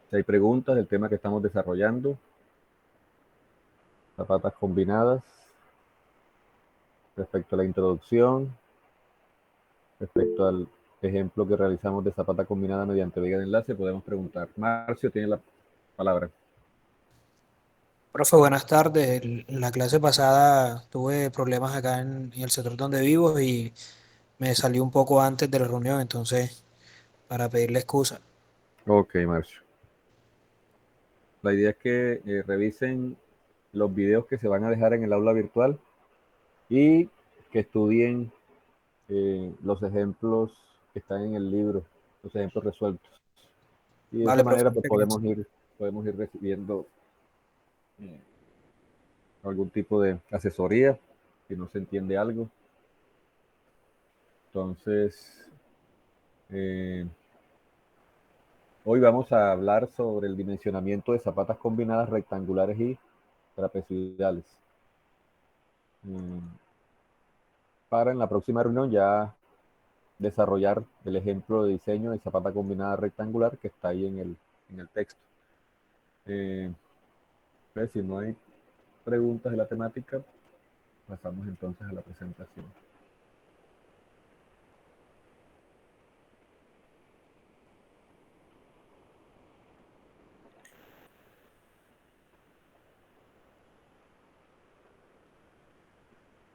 Si hay preguntas del tema que estamos desarrollando, zapatas combinadas, respecto a la introducción, respecto al ejemplo que realizamos de zapata combinada mediante viga de enlace, podemos preguntar. Marcio tiene la palabra. Profe, buenas tardes. En la clase pasada tuve problemas acá en el sector donde vivo y me salió un poco antes de la reunión, entonces, para pedirle excusa. Ok, Marcio. La idea es que revisen los videos que se van a dejar en el aula virtual y que estudien los ejemplos que están en el libro, los ejemplos resueltos. Y de esa Vale, profe, manera pues muchas gracias. podemos ir recibiendo eh, algún tipo de asesoría si no se entiende algo. Entonces, eh, hoy vamos a hablar sobre el dimensionamiento de zapatas combinadas rectangulares y trapezoidales. Eh, para en la próxima reunión ya desarrollar el ejemplo de diseño de zapata combinada rectangular que está ahí en el texto. Eh, pues, si no hay preguntas de la temática, pasamos entonces a la presentación.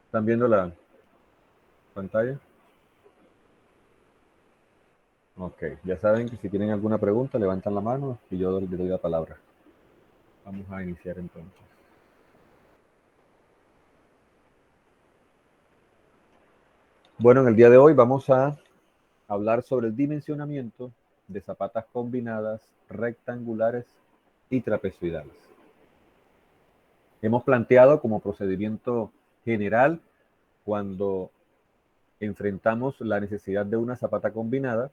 ¿Están viendo la pantalla? Ok, ya saben que si tienen alguna pregunta, levantan la mano y yo les doy la palabra. Vamos a iniciar entonces. Bueno, en el día de hoy vamos a hablar sobre el dimensionamiento de zapatas combinadas rectangulares y trapezoidales. Hemos planteado como procedimiento general cuando enfrentamos la necesidad de una zapata combinada,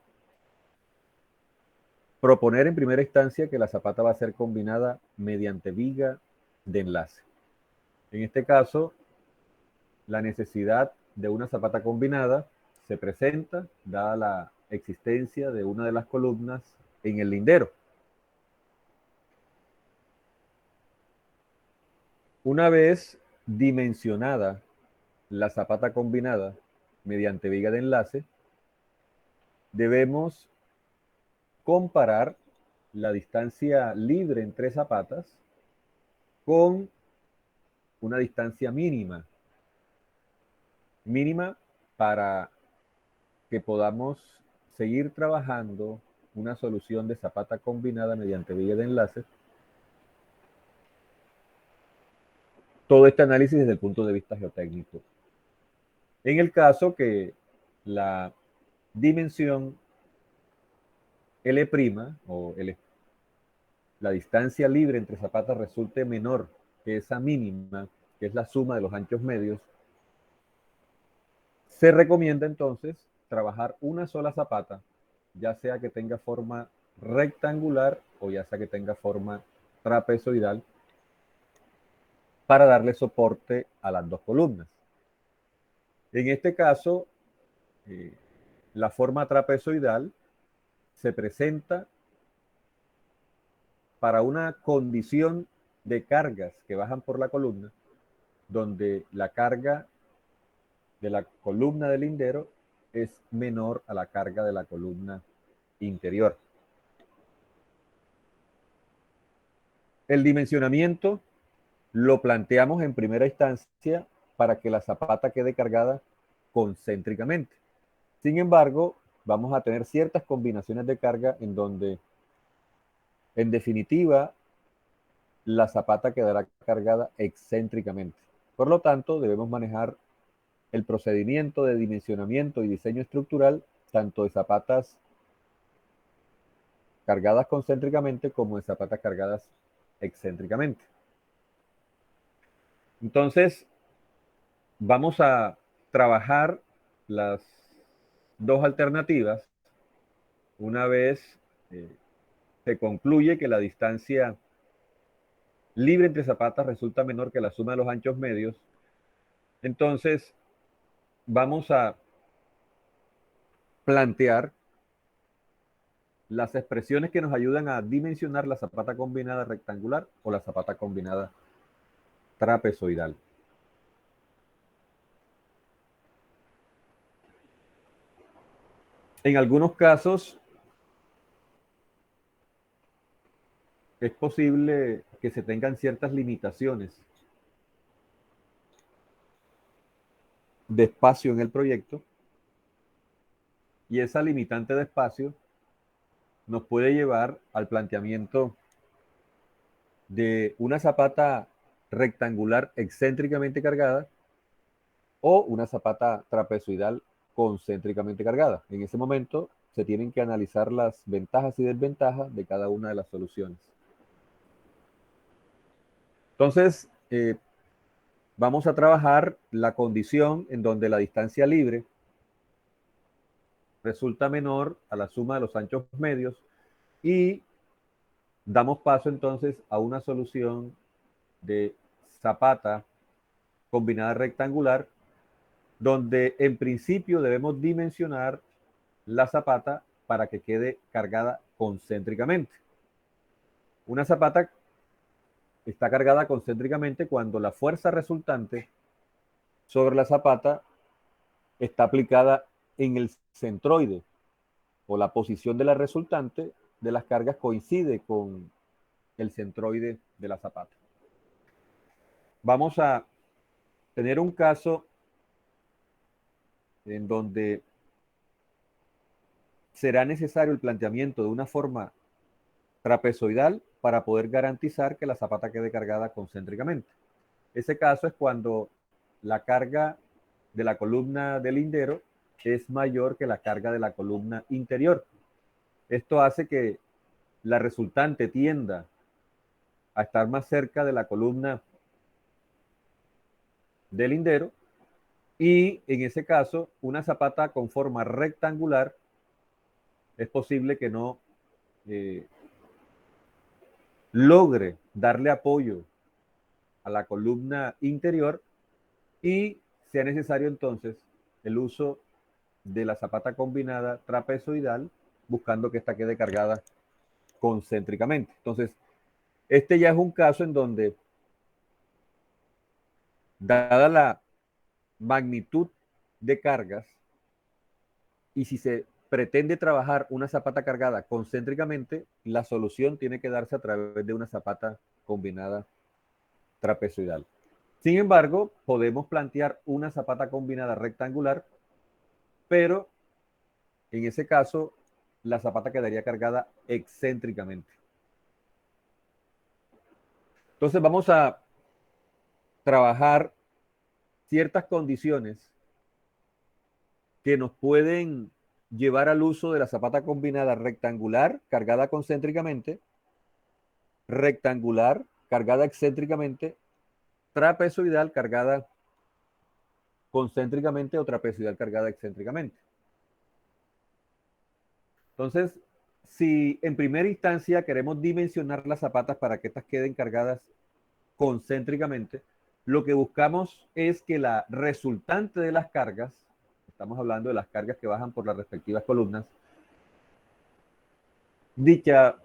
proponer en primera instancia que la zapata va a ser combinada mediante viga de enlace. En este caso, la necesidad de una zapata combinada se presenta dada la existencia de una de las columnas en el lindero. Una vez dimensionada la zapata combinada mediante viga de enlace, debemos comparar la distancia libre entre zapatas con una distancia mínima para que podamos seguir trabajando una solución de zapata combinada mediante viga de enlace. Todo este análisis desde el punto de vista geotécnico. En el caso que la dimensión L' o L, la distancia libre entre zapatas resulte menor que esa mínima, que es la suma de los anchos medios, se recomienda entonces trabajar una sola zapata, ya sea que tenga forma rectangular o ya sea que tenga forma trapezoidal, para darle soporte a las dos columnas. En este caso, eh, la forma trapezoidal se presenta para una condición de cargas que bajan por la columna, donde la carga de la columna del lindero es menor a la carga de la columna interior. El dimensionamiento lo planteamos en primera instancia para que la zapata quede cargada concéntricamente. Sin embargo, vamos a tener ciertas combinaciones de carga en donde, en definitiva, la zapata quedará cargada excéntricamente. Por lo tanto, debemos manejar el procedimiento de dimensionamiento y diseño estructural tanto de zapatas cargadas concéntricamente como de zapatas cargadas excéntricamente. Entonces, vamos a trabajar las dos alternativas una vez eh, se concluye que la distancia libre entre zapatas resulta menor que la suma de los anchos medios. Entonces, vamos a plantear las expresiones que nos ayudan a dimensionar la zapata combinada rectangular o la zapata combinada trapezoidal. En algunos casos es posible que se tengan ciertas limitaciones de espacio en el proyecto, y esa limitante de espacio nos puede llevar al planteamiento de una zapata rectangular excéntricamente cargada o una zapata trapezoidal concéntricamente cargada. En ese momento se tienen que analizar las ventajas y desventajas de cada una de las soluciones. Entonces, vamos a trabajar la condición en donde la distancia libre resulta menor a la suma de los anchos medios, y damos paso entonces a una solución de zapata combinada rectangular, donde en principio debemos dimensionar la zapata para que quede cargada concéntricamente. Una zapata está cargada concéntricamente cuando la fuerza resultante sobre la zapata está aplicada en el centroide, o la posición de la resultante de las cargas coincide con el centroide de la zapata. Vamos a tener un caso en donde será necesario el planteamiento de una forma trapezoidal para poder garantizar que la zapata quede cargada concéntricamente. Ese caso es cuando la carga de la columna del lindero es mayor que la carga de la columna interior. Esto hace que la resultante tienda a estar más cerca de la columna del lindero, y en ese caso una zapata con forma rectangular es posible que no logre darle apoyo a la columna interior, y sea necesario entonces el uso de la zapata combinada trapezoidal, buscando que esta quede cargada concéntricamente. Entonces, este ya es un caso en donde, dada la magnitud de cargas, y si se pretende trabajar una zapata cargada concéntricamente, la solución tiene que darse a través de una zapata combinada trapezoidal. Sin embargo, podemos plantear una zapata combinada rectangular, pero en ese caso la zapata quedaría cargada excéntricamente. Entonces vamos a trabajar ciertas condiciones que nos pueden llevar al uso de la zapata combinada rectangular cargada concéntricamente, rectangular cargada excéntricamente, trapezoidal cargada concéntricamente o trapezoidal cargada excéntricamente. Entonces, si en primera instancia queremos dimensionar las zapatas para que estas queden cargadas concéntricamente, lo que buscamos es que la resultante de las cargas, estamos hablando de las cargas que bajan por las respectivas columnas, dicha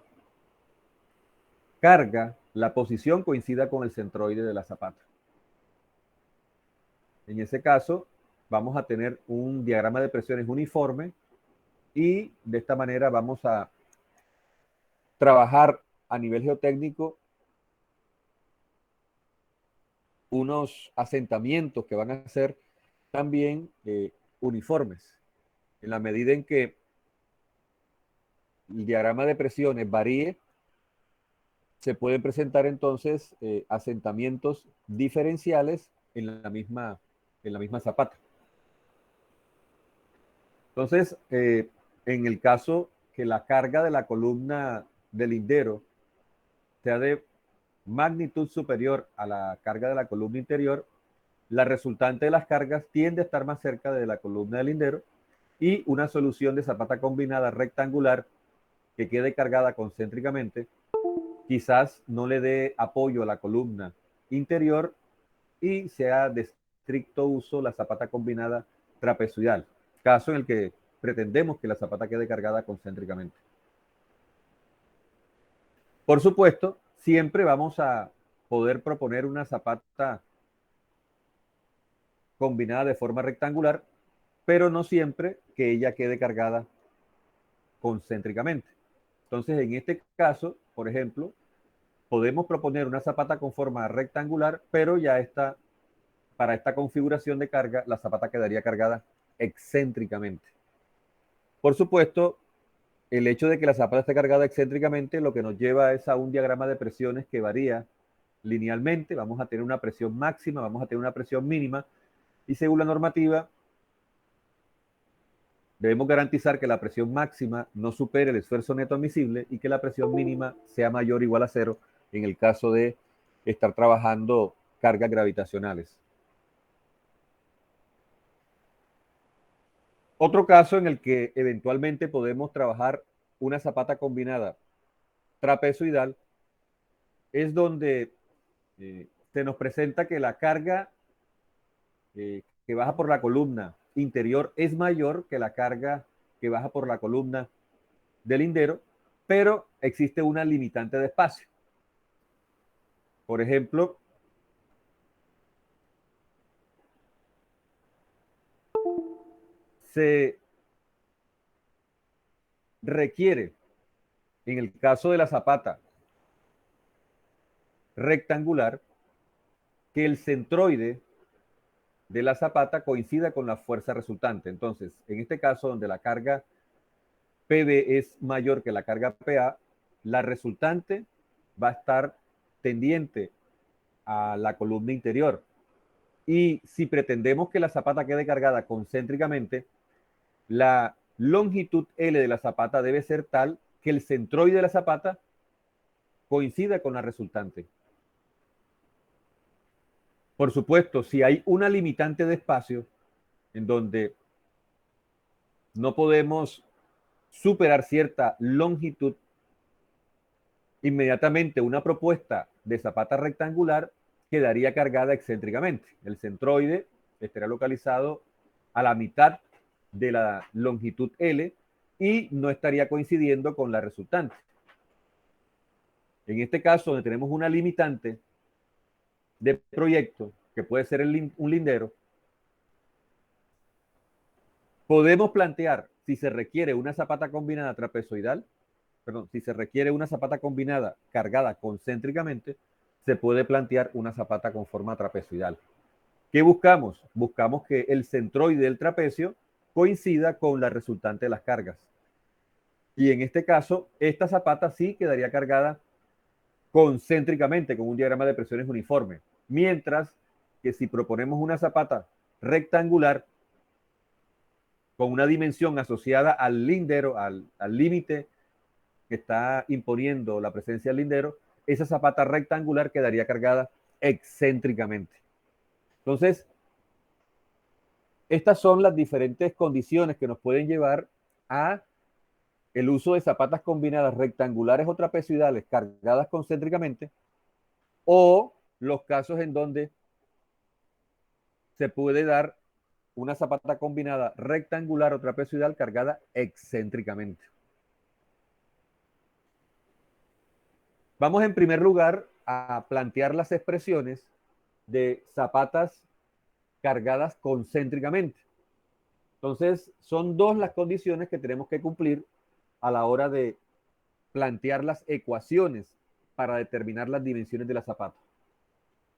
carga, la posición coincida con el centroide de la zapata. En ese caso, vamos a tener un diagrama de presiones uniforme, y de esta manera vamos a trabajar a nivel geotécnico unos asentamientos que van a ser también uniformes, en la medida en que el diagrama de presiones varíe. Se pueden presentar entonces asentamientos diferenciales en la misma zapata. Entonces, en el caso que la carga de la columna del lindero sea de magnitud superior a la carga de la columna interior, la resultante de las cargas tiende a estar más cerca de la columna del lindero, y una solución de zapata combinada rectangular que quede cargada concéntricamente quizás no le dé apoyo a la columna interior, y sea de estricto uso la zapata combinada trapezoidal, caso en el que pretendemos que la zapata quede cargada concéntricamente. Por supuesto, siempre vamos a poder proponer una zapata combinada de forma rectangular, pero no siempre que ella quede cargada concéntricamente. Entonces, en este caso, por ejemplo, podemos proponer una zapata con forma rectangular, pero ya está, para esta configuración de carga, la zapata quedaría cargada excéntricamente. Por supuesto, el hecho de que la zapata esté cargada excéntricamente lo que nos lleva es a un diagrama de presiones que varía linealmente. Vamos a tener una presión máxima, vamos a tener una presión mínima, y según la normativa, debemos garantizar que la presión máxima no supere el esfuerzo neto admisible y que la presión mínima sea mayor o igual a cero en el caso de estar trabajando cargas gravitacionales. Otro caso en el que eventualmente podemos trabajar una zapata combinada trapezoidal es donde se nos presenta que la carga que baja por la columna interior es mayor que la carga que baja por la columna del lindero, pero existe una limitante de espacio. Por ejemplo, se requiere, en el caso de la zapata rectangular, que el centroide de la zapata coincida con la fuerza resultante. Entonces, en este caso, donde la carga PB es mayor que la carga PA, la resultante va a estar tendiente a la columna interior. Y si pretendemos que la zapata quede cargada concéntricamente, la longitud L de la zapata debe ser tal que el centroide de la zapata coincida con la resultante. Por supuesto, si hay una limitante de espacio en donde no podemos superar cierta longitud, inmediatamente una propuesta de zapata rectangular quedaría cargada excéntricamente. El centroide estará localizado a la mitad de la longitud L y no estaría coincidiendo con la resultante. En este caso, donde tenemos una limitante de proyecto, que puede ser un lindero, podemos plantear si se requiere una zapata combinada trapezoidal, perdón, si se requiere una zapata combinada cargada concéntricamente, se puede plantear una zapata con forma trapezoidal. ¿Qué buscamos? Buscamos que el centroide del trapecio coincida con la resultante de las cargas. Y en este caso, esta zapata sí quedaría cargada concéntricamente con un diagrama de presiones uniforme. Mientras que si proponemos una zapata rectangular con una dimensión asociada al lindero, al límite que está imponiendo la presencia del lindero, esa zapata rectangular quedaría cargada excéntricamente. Entonces, estas son las diferentes condiciones que nos pueden llevar a el uso de zapatas combinadas rectangulares o trapezoidales cargadas concéntricamente, o los casos en donde se puede dar una zapata combinada rectangular o trapezoidal cargada excéntricamente. Vamos en primer lugar a plantear las expresiones de zapatas cargadas concéntricamente. Entonces, son dos las condiciones que tenemos que cumplir a la hora de plantear las ecuaciones para determinar las dimensiones de la zapata.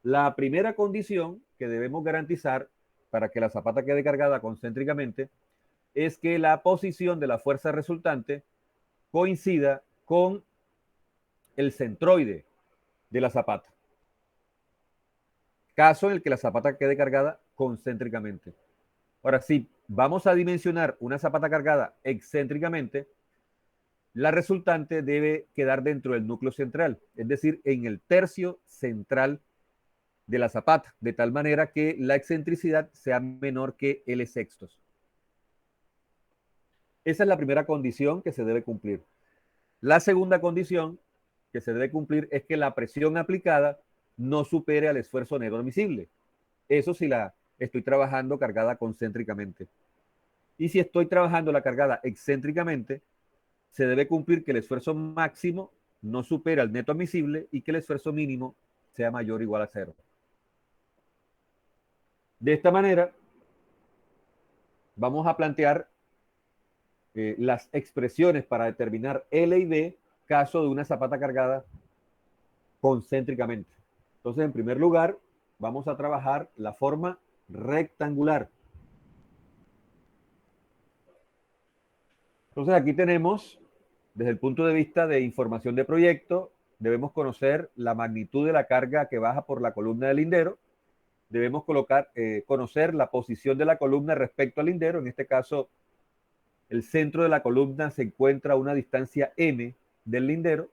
La primera condición que debemos garantizar para que la zapata quede cargada concéntricamente es que la posición de la fuerza resultante coincida con el centroide de la zapata. Caso en el que la zapata quede cargada concéntricamente. Ahora, si vamos a dimensionar una zapata cargada excéntricamente, la resultante debe quedar dentro del núcleo central, es decir, en el tercio central de la zapata, de tal manera que la excentricidad sea menor que L sextos. Esa es la primera condición que se debe cumplir. La segunda condición que se debe cumplir es que la presión aplicada no supere al esfuerzo neto admisible. Eso si la estoy trabajando cargada concéntricamente. Y si estoy trabajando la cargada excéntricamente, se debe cumplir que el esfuerzo máximo no supera el neto admisible y que el esfuerzo mínimo sea mayor o igual a 0. De esta manera, vamos a plantear las expresiones para determinar L y B caso de una zapata cargada concéntricamente. Entonces, en primer lugar, vamos a trabajar la forma rectangular. Entonces, aquí tenemos, desde el punto de vista de información de proyecto, debemos conocer la magnitud de la carga que baja por la columna del lindero. Debemos conocer la posición de la columna respecto al lindero. En este caso, el centro de la columna se encuentra a una distancia m del lindero.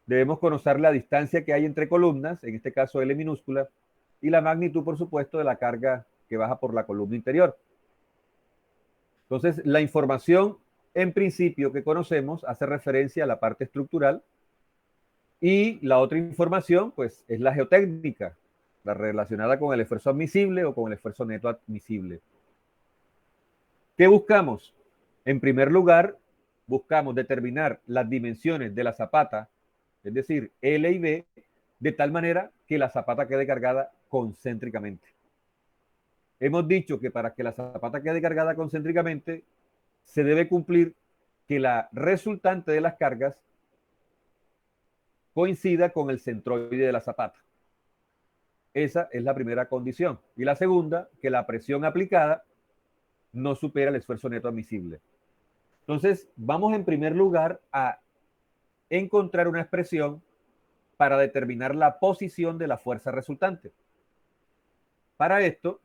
Debemos conocer la distancia que hay entre columnas, en este caso L minúscula, y la magnitud, por supuesto, de la carga que baja por la columna interior. Entonces, la información en principio que conocemos hace referencia a la parte estructural y la otra información, pues, es la geotécnica, la relacionada con el esfuerzo admisible o con el esfuerzo neto admisible. ¿Qué buscamos? En primer lugar, buscamos determinar las dimensiones de la zapata, es decir, L y B, de tal manera que la zapata quede cargada concéntricamente. Hemos dicho que para que la zapata quede cargada concéntricamente, se debe cumplir que la resultante de las cargas coincida con el centroide de la zapata. Esa es la primera condición. Y la segunda, que la presión aplicada no supera el esfuerzo neto admisible. Entonces, vamos en primer lugar a encontrar una expresión para determinar la posición de la fuerza resultante. Para esto,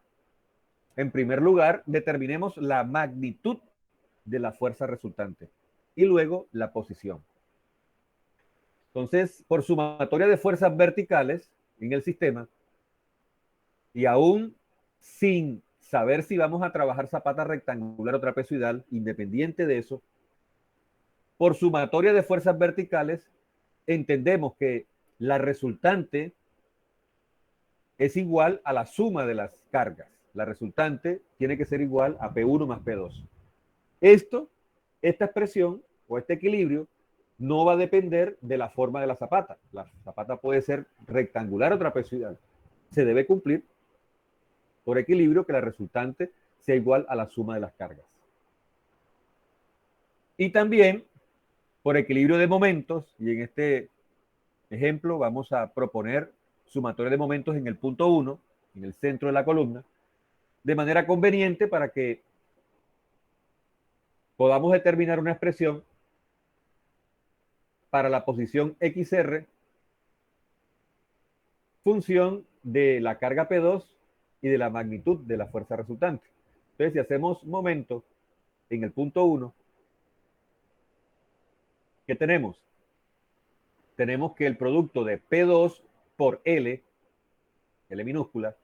en primer lugar, determinemos la magnitud de la fuerza resultante y luego la posición. Entonces, por sumatoria de fuerzas verticales en el sistema, y aún sin saber si vamos a trabajar zapata rectangular o trapezoidal, independiente de eso, por sumatoria de fuerzas verticales, entendemos que la resultante es igual a la suma de las cargas. La resultante tiene que ser igual a P1 más P2. Esta expresión o este equilibrio no va a depender de la forma de la zapata. La zapata puede ser rectangular o trapezoidal. Se debe cumplir por equilibrio que la resultante sea igual a la suma de las cargas. Y también por equilibrio de momentos, y en este ejemplo vamos a proponer sumatoria de momentos en el punto 1, en el centro de la columna, de manera conveniente para que podamos determinar una expresión para la posición XR, función de la carga P2 y de la magnitud de la fuerza resultante. Entonces, si hacemos momento en el punto 1, ¿qué tenemos? Tenemos que el producto de P2 por L minúscula,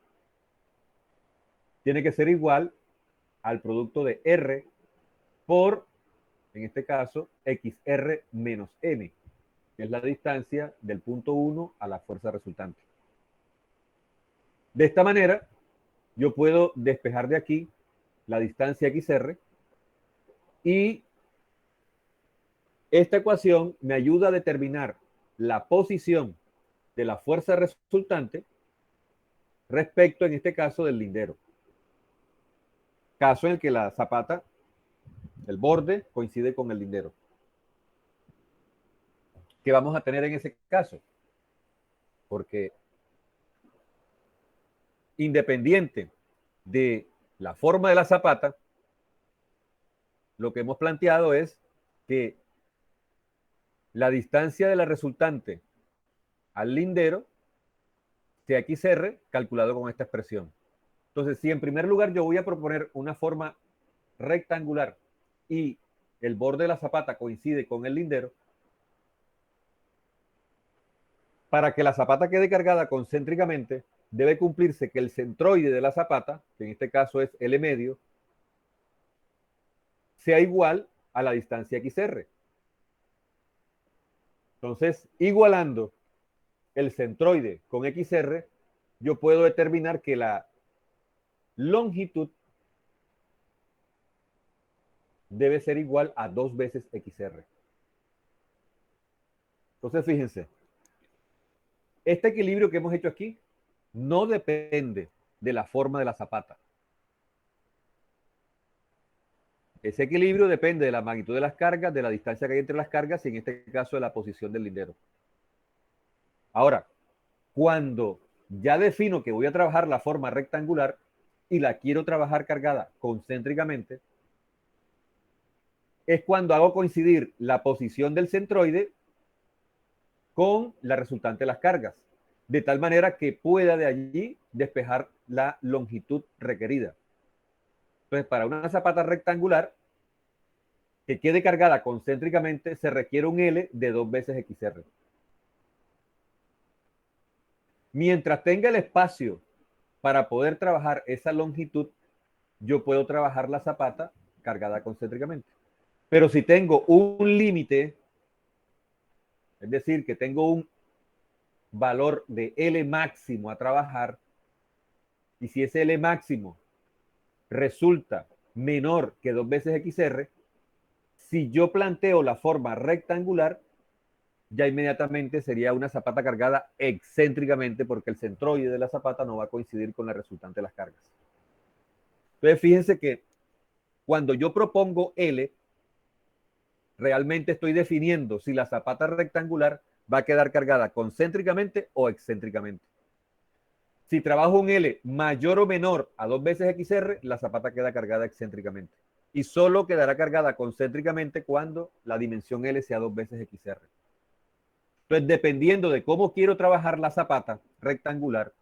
tiene que ser igual al producto de R por, en este caso, XR menos M, que es la distancia del punto 1 a la fuerza resultante. De esta manera, yo puedo despejar de aquí la distancia XR y esta ecuación me ayuda a determinar la posición de la fuerza resultante respecto, en este caso, del lindero. Caso en el que la zapata, el borde, coincide con el lindero. ¿Qué vamos a tener en ese caso? Porque independiente de la forma de la zapata, lo que hemos planteado es que la distancia de la resultante al lindero sea XR calculado con esta expresión. Entonces, si en primer lugar yo voy a proponer una forma rectangular y el borde de la zapata coincide con el lindero, para que la zapata quede cargada concéntricamente, debe cumplirse que el centroide de la zapata, que en este caso es L medio, sea igual a la distancia XR. Entonces, igualando el centroide con XR, yo puedo determinar que la longitud debe ser igual a 2 veces XR. Entonces, fíjense, este equilibrio que hemos hecho aquí no depende de la forma de la zapata. Ese equilibrio depende de la magnitud de las cargas, de la distancia que hay entre las cargas y en este caso de la posición del lindero. Ahora, cuando ya defino que voy a trabajar la forma rectangular y la quiero trabajar cargada concéntricamente, es cuando hago coincidir la posición del centroide con la resultante de las cargas, de tal manera que pueda de allí despejar la longitud requerida. Entonces, para una zapata rectangular que quede cargada concéntricamente, se requiere un L de 2 veces XR. Mientras tenga el espacio para poder trabajar esa longitud, yo puedo trabajar la zapata cargada concéntricamente. Pero si tengo un límite, es decir, que tengo un valor de L máximo a trabajar, y si ese L máximo resulta menor que 2 veces XR, si yo planteo la forma rectangular, ya inmediatamente sería una zapata cargada excéntricamente porque el centroide de la zapata no va a coincidir con la resultante de las cargas. Entonces, fíjense que cuando yo propongo L, realmente estoy definiendo si la zapata rectangular va a quedar cargada concéntricamente o excéntricamente. Si trabajo un L mayor o menor a 2 veces XR, la zapata queda cargada excéntricamente. Y solo quedará cargada concéntricamente cuando la dimensión L sea 2 veces XR. Entonces, dependiendo de cómo quiero trabajar la zapata rectangular,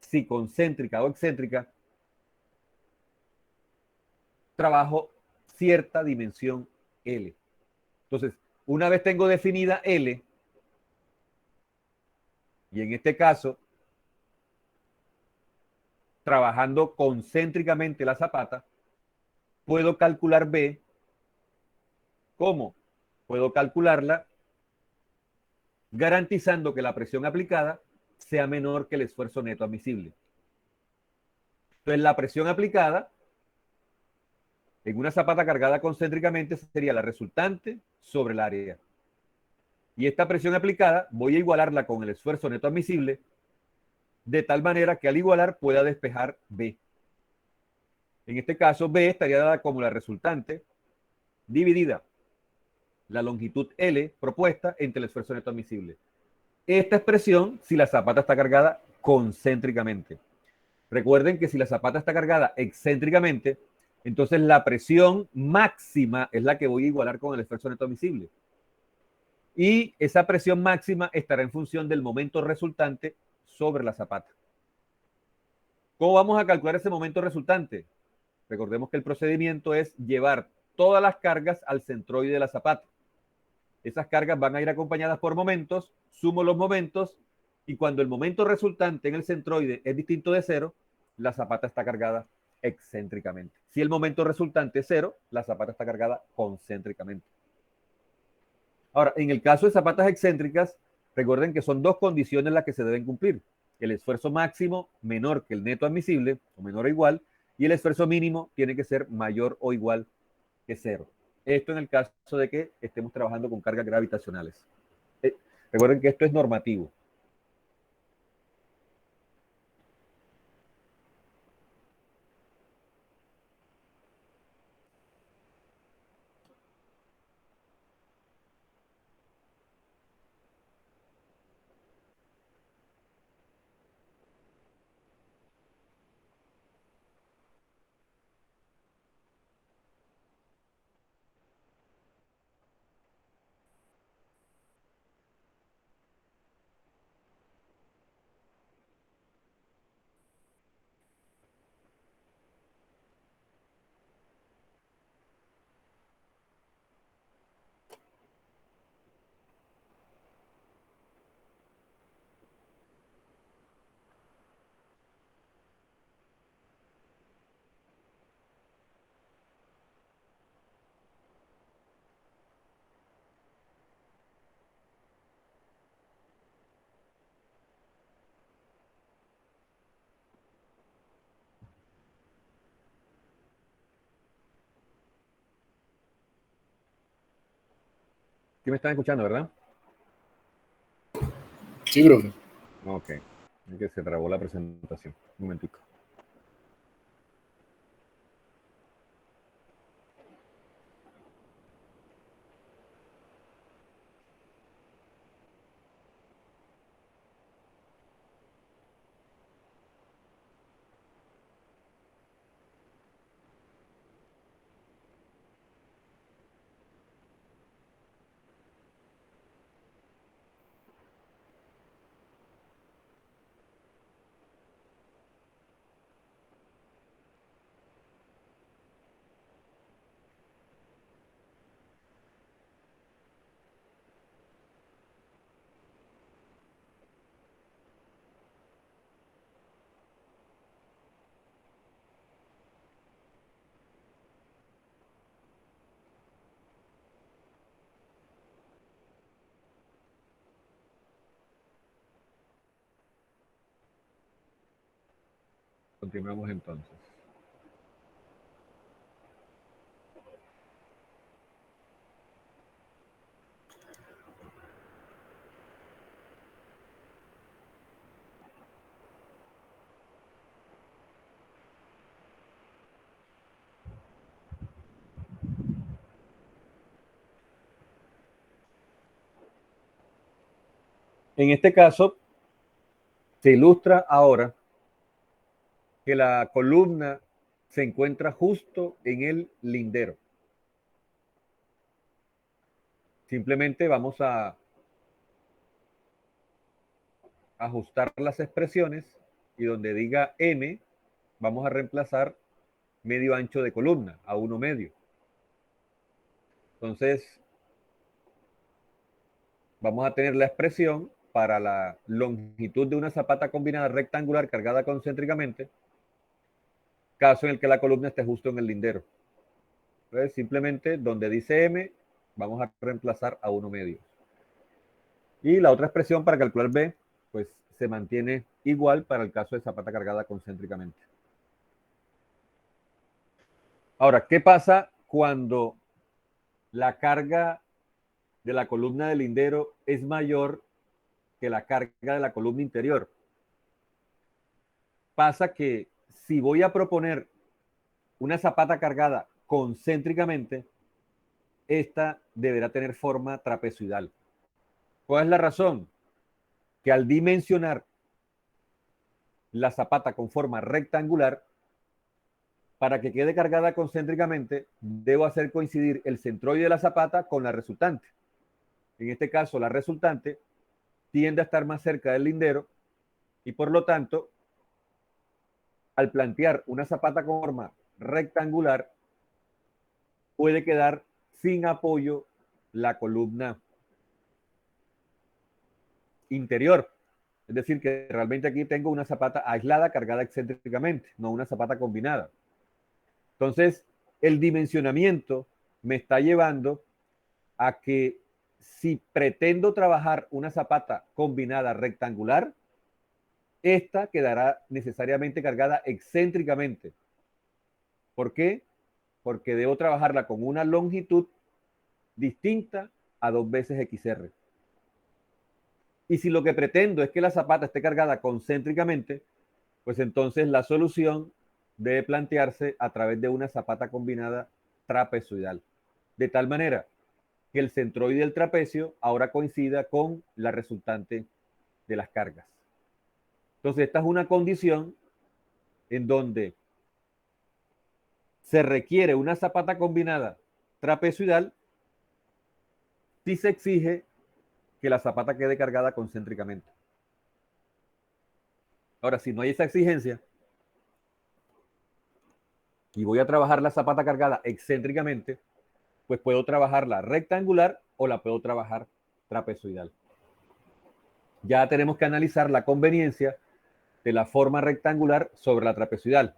si concéntrica o excéntrica, trabajo cierta dimensión L. Entonces, una vez tengo definida L, y en este caso, trabajando concéntricamente la zapata, puedo calcular B. ¿Cómo? Puedo calcularla garantizando que la presión aplicada sea menor que el esfuerzo neto admisible. Entonces, la presión aplicada en una zapata cargada concéntricamente sería la resultante sobre el área. Y esta presión aplicada voy a igualarla con el esfuerzo neto admisible de tal manera que al igualar pueda despejar B. En este caso, B estaría dada como la resultante dividida la longitud L propuesta entre el esfuerzo neto admisible. Esta expresión si la zapata está cargada concéntricamente. Recuerden que si la zapata está cargada excéntricamente, entonces la presión máxima es la que voy a igualar con el esfuerzo neto admisible. Y esa presión máxima estará en función del momento resultante sobre la zapata. ¿Cómo vamos a calcular ese momento resultante? Recordemos que el procedimiento es llevar todas las cargas al centroide de la zapata. Esas cargas van a ir acompañadas por momentos, sumo los momentos y cuando el momento resultante en el centroide es distinto de cero, la zapata está cargada excéntricamente. Si el momento resultante es cero, la zapata está cargada concéntricamente. Ahora, en el caso de zapatas excéntricas, recuerden que son dos condiciones las que se deben cumplir. El esfuerzo máximo menor que el neto admisible, o menor o igual, y el esfuerzo mínimo tiene que ser mayor o igual que cero. Esto en el caso de que estemos trabajando con cargas gravitacionales. Recuerden que esto es normativo. ¿Sí me están escuchando, verdad? Sí, profe. Ok. Es que se trabó la presentación. Un momentico. Continuamos entonces. En este caso, se ilustra ahora que la columna se encuentra justo en el lindero. Simplemente vamos a ajustar las expresiones y donde diga M, vamos a reemplazar medio ancho de columna a 1 medio. Entonces, vamos a tener la expresión para la longitud de una zapata combinada rectangular cargada concéntricamente, caso en el que la columna esté justo en el lindero. Entonces, simplemente donde dice M, vamos a reemplazar a 1 medio. Y la otra expresión para calcular B, pues se mantiene igual para el caso de zapata cargada concéntricamente. Ahora, ¿qué pasa cuando la carga de la columna del lindero es mayor que la carga de la columna interior? Pasa que si voy a proponer una zapata cargada concéntricamente, esta deberá tener forma trapezoidal. ¿Cuál es la razón? Que al dimensionar la zapata con forma rectangular, para que quede cargada concéntricamente, debo hacer coincidir el centroide de la zapata con la resultante. En este caso, la resultante tiende a estar más cerca del lindero y por lo tanto, al plantear una zapata con forma rectangular, puede quedar sin apoyo la columna interior. Es decir, que realmente aquí tengo una zapata aislada cargada excéntricamente, no una zapata combinada. Entonces, el dimensionamiento me está llevando a que si pretendo trabajar una zapata combinada rectangular, esta quedará necesariamente cargada excéntricamente. ¿Por qué? Porque debo trabajarla con una longitud distinta a 2 veces XR. Y si lo que pretendo es que la zapata esté cargada concéntricamente, pues entonces la solución debe plantearse a través de una zapata combinada trapezoidal. De tal manera que el centroide del trapecio ahora coincida con la resultante de las cargas. Entonces, esta es una condición en donde se requiere una zapata combinada trapezoidal si se exige que la zapata quede cargada concéntricamente. Ahora, si no hay esa exigencia y voy a trabajar la zapata cargada excéntricamente, pues puedo trabajarla rectangular o la puedo trabajar trapezoidal. Ya tenemos que analizar la conveniencia de la forma rectangular sobre la trapezoidal.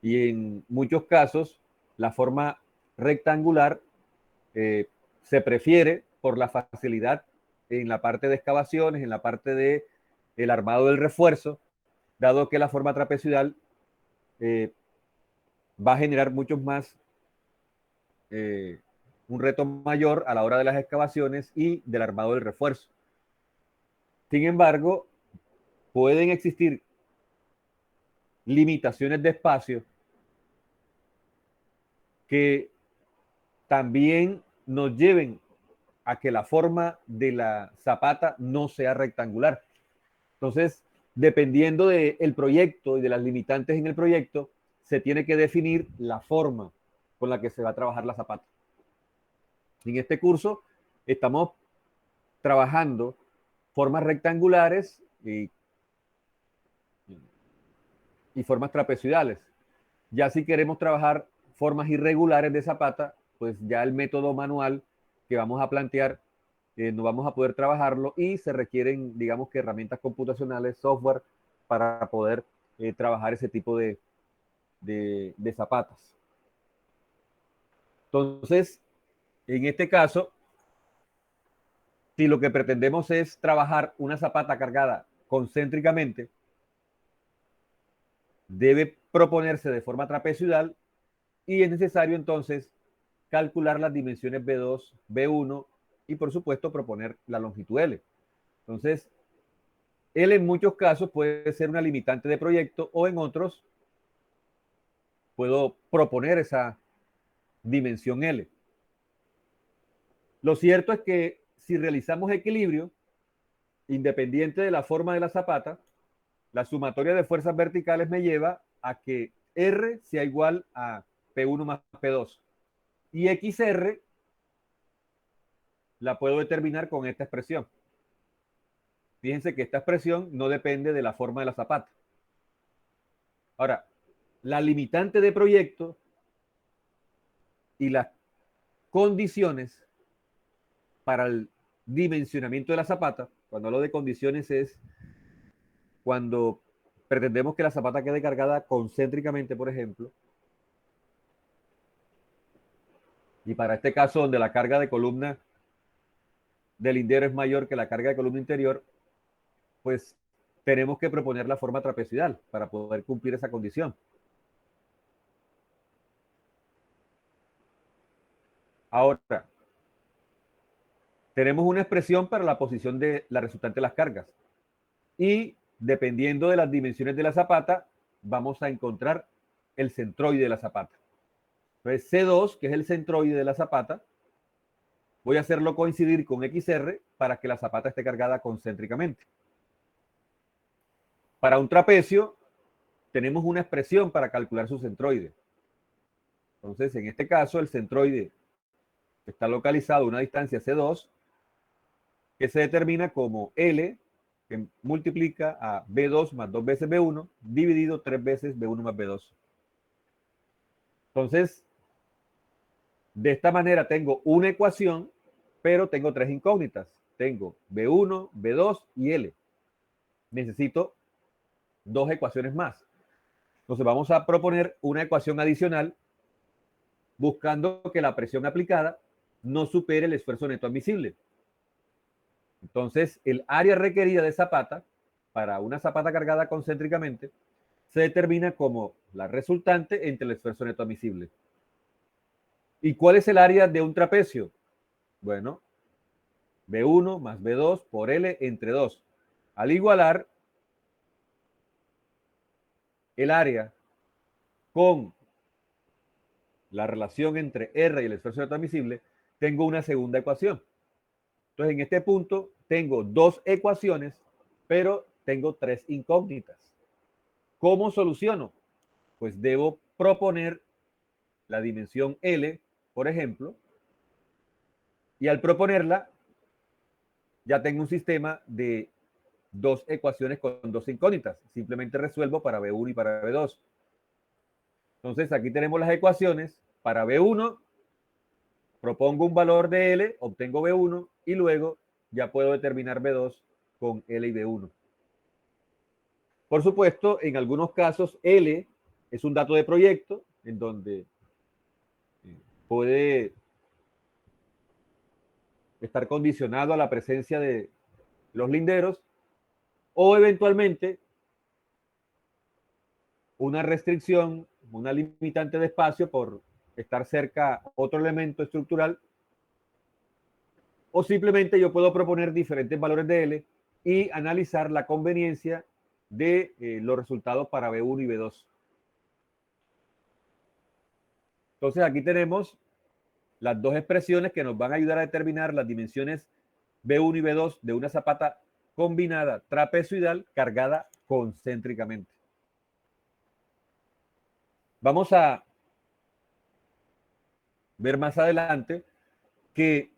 Y en muchos casos, la forma rectangular se prefiere por la facilidad en la parte de excavaciones, en la parte de el armado del refuerzo, dado que la forma trapezoidal va a generar muchos más, un reto mayor a la hora de las excavaciones y del armado del refuerzo. Sin embargo, pueden existir limitaciones de espacio que también nos lleven a que la forma de la zapata no sea rectangular. Entonces, dependiendo del proyecto y de las limitantes en el proyecto, se tiene que definir la forma con la que se va a trabajar la zapata. En este curso estamos trabajando formas rectangulares y formas trapezoidales. Ya si queremos trabajar formas irregulares de zapata, pues ya el método manual que vamos a plantear no vamos a poder trabajarlo y se requieren, digamos que herramientas computacionales, software, para poder trabajar ese tipo de zapatas. Entonces, en este caso, si lo que pretendemos es trabajar una zapata cargada concéntricamente, debe proponerse de forma trapezoidal y es necesario entonces calcular las dimensiones B2, B1 y por supuesto proponer la longitud L. Entonces, L en muchos casos puede ser una limitante de proyecto o en otros puedo proponer esa dimensión L. Lo cierto es que si realizamos equilibrio, independiente de la forma de la zapata, la sumatoria de fuerzas verticales me lleva a que R sea igual a P1 más P2. Y XR la puedo determinar con esta expresión. Fíjense que esta expresión no depende de la forma de la zapata. Ahora, la limitante de proyecto y las condiciones para el dimensionamiento de la zapata, cuando hablo de condiciones es cuando pretendemos que la zapata quede cargada concéntricamente, por ejemplo, y para este caso donde la carga de columna del lindero es mayor que la carga de columna interior, pues tenemos que proponer la forma trapezoidal para poder cumplir esa condición. Ahora, tenemos una expresión para la posición de la resultante de las cargas. Y dependiendo de las dimensiones de la zapata, vamos a encontrar el centroide de la zapata. Entonces, C2, que es el centroide de la zapata, voy a hacerlo coincidir con XR para que la zapata esté cargada concéntricamente. Para un trapecio, tenemos una expresión para calcular su centroide. Entonces, en este caso, el centroide está localizado a una distancia C2, que se determina como L, que multiplica a B2 más 2 veces B1, dividido 3 veces B1 más B2. Entonces, de esta manera tengo una ecuación, pero tengo tres incógnitas. Tengo B1, B2 y L. Necesito dos ecuaciones más. Entonces vamos a proponer una ecuación adicional buscando que la presión aplicada no supere el esfuerzo neto admisible. Entonces, el área requerida de zapata para una zapata cargada concéntricamente se determina como la resultante entre el esfuerzo neto admisible. ¿Y cuál es el área de un trapecio? Bueno, B1 más B2 por L entre 2. Al igualar el área con la relación entre R y el esfuerzo neto admisible, tengo una segunda ecuación. Entonces, en este punto tengo dos ecuaciones, pero tengo tres incógnitas. ¿Cómo soluciono? Pues debo proponer la dimensión L, por ejemplo, y al proponerla ya tengo un sistema de dos ecuaciones con dos incógnitas. Simplemente resuelvo para B1 y para B2. Entonces aquí tenemos las ecuaciones. Para B1 propongo un valor de L, obtengo B1 y luego ya puedo determinar B2 con L y B1. Por supuesto, en algunos casos L es un dato de proyecto en donde puede estar condicionado a la presencia de los linderos o eventualmente una restricción, una limitante de espacio por estar cerca a otro elemento estructural, o simplemente yo puedo proponer diferentes valores de L y analizar la conveniencia de los resultados para B1 y B2. Entonces aquí tenemos las dos expresiones que nos van a ayudar a determinar las dimensiones B1 y B2 de una zapata combinada trapezoidal cargada concéntricamente. Vamos a ver más adelante que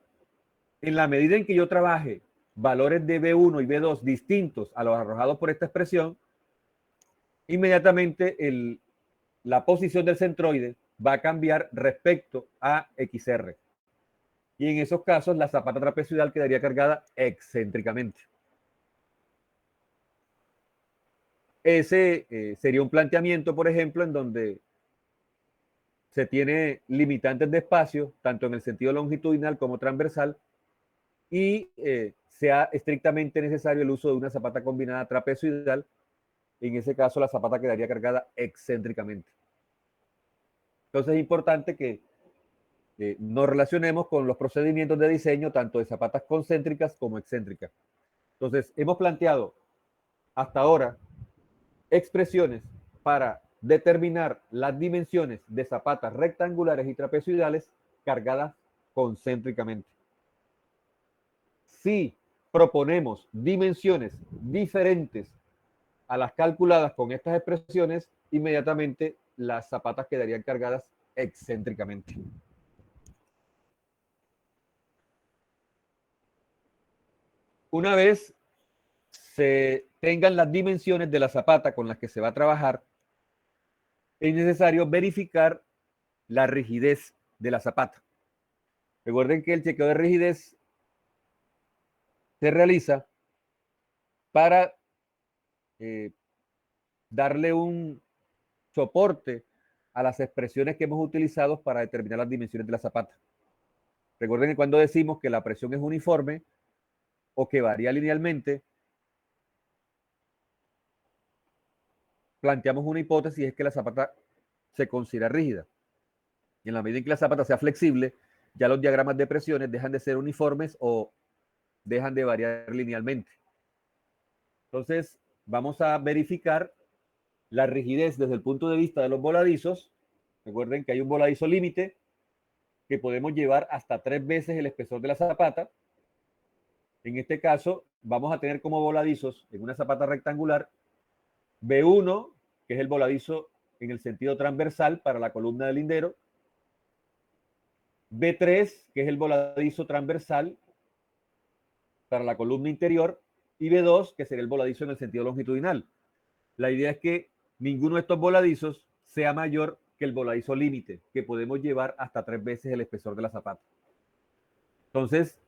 en la medida en que yo trabaje valores de B1 y B2 distintos a los arrojados por esta expresión, inmediatamente la posición del centroide va a cambiar respecto a XR. Y en esos casos la zapata trapezoidal quedaría cargada excéntricamente. Ese sería un planteamiento, por ejemplo, en donde se tiene limitantes de espacio, tanto en el sentido longitudinal como transversal, y sea estrictamente necesario el uso de una zapata combinada trapezoidal. En ese caso, la zapata quedaría cargada excéntricamente. Entonces es importante que nos relacionemos con los procedimientos de diseño tanto de zapatas concéntricas como excéntricas. Entonces, hemos planteado hasta ahora expresiones para determinar las dimensiones de zapatas rectangulares y trapezoidales cargadas concéntricamente. Si proponemos dimensiones diferentes a las calculadas con estas expresiones, inmediatamente las zapatas quedarían cargadas excéntricamente. Una vez se tengan las dimensiones de la zapata con las que se va a trabajar, es necesario verificar la rigidez de la zapata. Recuerden que el chequeo de rigidez se realiza para darle un soporte a las expresiones que hemos utilizado para determinar las dimensiones de la zapata. Recuerden que cuando decimos que la presión es uniforme o que varía linealmente, planteamos una hipótesis, es que la zapata se considera rígida. Y en la medida en que la zapata sea flexible, ya los diagramas de presiones dejan de ser uniformes o dejan de variar linealmente. Entonces, vamos a verificar la rigidez desde el punto de vista de los voladizos. Recuerden que hay un voladizo límite que podemos llevar hasta 3 veces el espesor de la zapata. En este caso, vamos a tener como voladizos en una zapata rectangular B1, que es el voladizo en el sentido transversal para la columna del lindero, B3, que es el voladizo transversal para la columna interior, y B2, que sería el voladizo en el sentido longitudinal. La idea es que ninguno de estos voladizos sea mayor que el voladizo límite, que podemos llevar hasta 3 veces el espesor de la zapata. Entonces,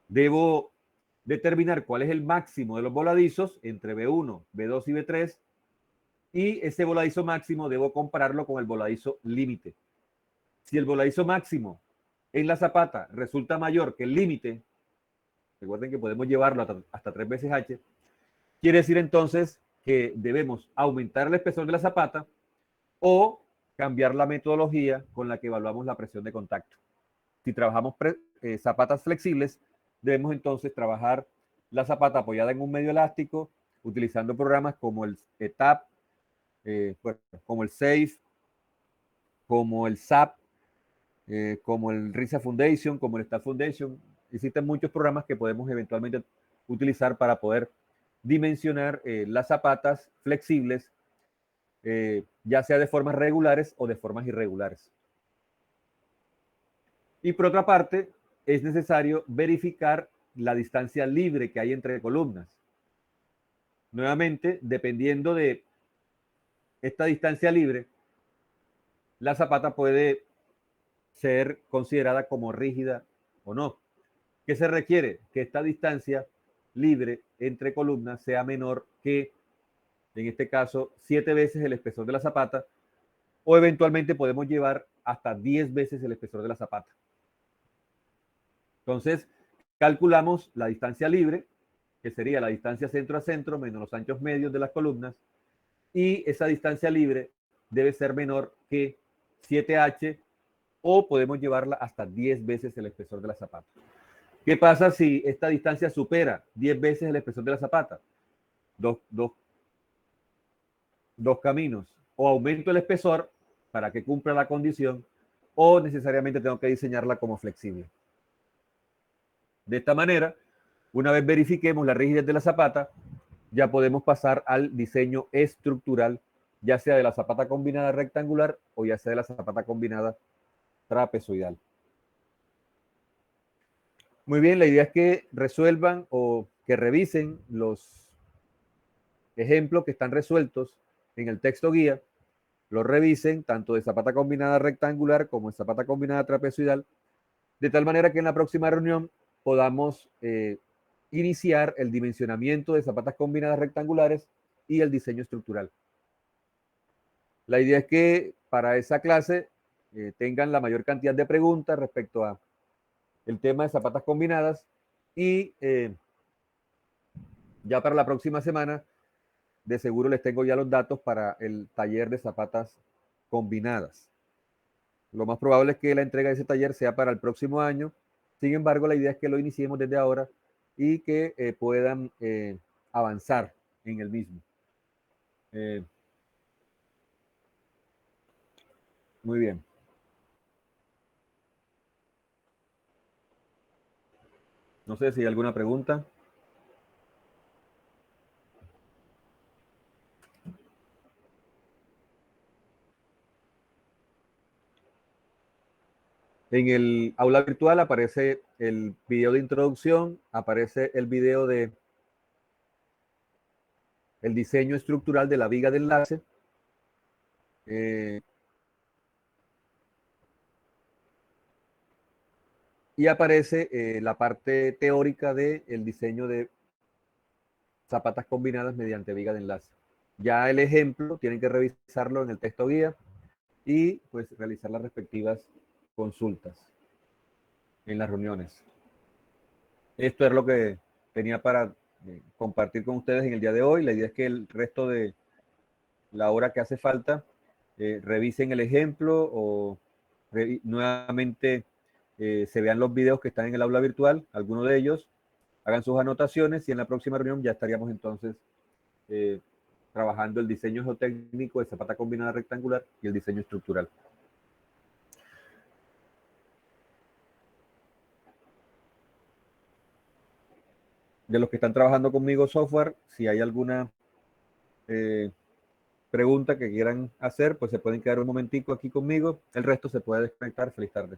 debo determinar cuál es el máximo de los voladizos entre B1, B2 y B3, y ese voladizo máximo debo compararlo con el voladizo límite. Si el voladizo máximo en la zapata resulta mayor que el límite, recuerden que podemos llevarlo hasta 3 veces H, quiere decir entonces que debemos aumentar el espesor de la zapata o cambiar la metodología con la que evaluamos la presión de contacto. Si trabajamos zapatas flexibles, debemos entonces trabajar la zapata apoyada en un medio elástico, utilizando programas como el ETAP, como el SAFE, como el SAP, como el RISA Foundation, como el STAT Foundation. Existen muchos programas que podemos eventualmente utilizar para poder dimensionar las zapatas flexibles, ya sea de formas regulares o de formas irregulares. Y por otra parte, es necesario verificar la distancia libre que hay entre columnas. Nuevamente, dependiendo de esta distancia libre, la zapata puede ser considerada como rígida o no. ¿Qué se requiere? Que esta distancia libre entre columnas sea menor que, en este caso, 7 veces el espesor de la zapata, o eventualmente podemos llevar hasta 10 veces el espesor de la zapata. Entonces, calculamos la distancia libre, que sería la distancia centro a centro menos los anchos medios de las columnas, y esa distancia libre debe ser menor que 7H, o podemos llevarla hasta 10 veces el espesor de la zapata. ¿Qué pasa si esta distancia supera 10 veces la expresión de la zapata? Dos caminos. O aumento el espesor para que cumpla la condición, o necesariamente tengo que diseñarla como flexible. De esta manera, una vez verifiquemos la rigidez de la zapata, ya podemos pasar al diseño estructural, ya sea de la zapata combinada rectangular o ya sea de la zapata combinada trapezoidal. Muy bien, la idea es que resuelvan o que revisen los ejemplos que están resueltos en el texto guía, los revisen tanto de zapata combinada rectangular como de zapata combinada trapezoidal, de tal manera que en la próxima reunión podamos iniciar el dimensionamiento de zapatas combinadas rectangulares y el diseño estructural. La idea es que para esa clase tengan la mayor cantidad de preguntas respecto a el tema de zapatas combinadas y ya para la próxima semana de seguro les tengo ya los datos para el taller de zapatas combinadas. Lo más probable es que la entrega de ese taller sea para el próximo año. Sin embargo, la idea es que lo iniciemos desde ahora y que puedan avanzar en el mismo. Muy bien. No sé si hay alguna pregunta. En el aula virtual aparece el video de introducción, aparece el video de el diseño estructural de la viga de enlace. Y aparece la parte teórica del diseño de zapatas combinadas mediante viga de enlace. Ya el ejemplo tienen que revisarlo en el texto guía y pues realizar las respectivas consultas en las reuniones. Esto es lo que tenía para compartir con ustedes en el día de hoy. La idea es que el resto de la hora que hace falta revisen el ejemplo o nuevamente se vean los videos que están en el aula virtual, algunos de ellos, hagan sus anotaciones y en la próxima reunión ya estaríamos entonces trabajando el diseño geotécnico de zapata combinada rectangular y el diseño estructural. De los que están trabajando conmigo software, si hay alguna pregunta que quieran hacer, pues se pueden quedar un momentico aquí conmigo. El resto se puede desconectar. Feliz tarde.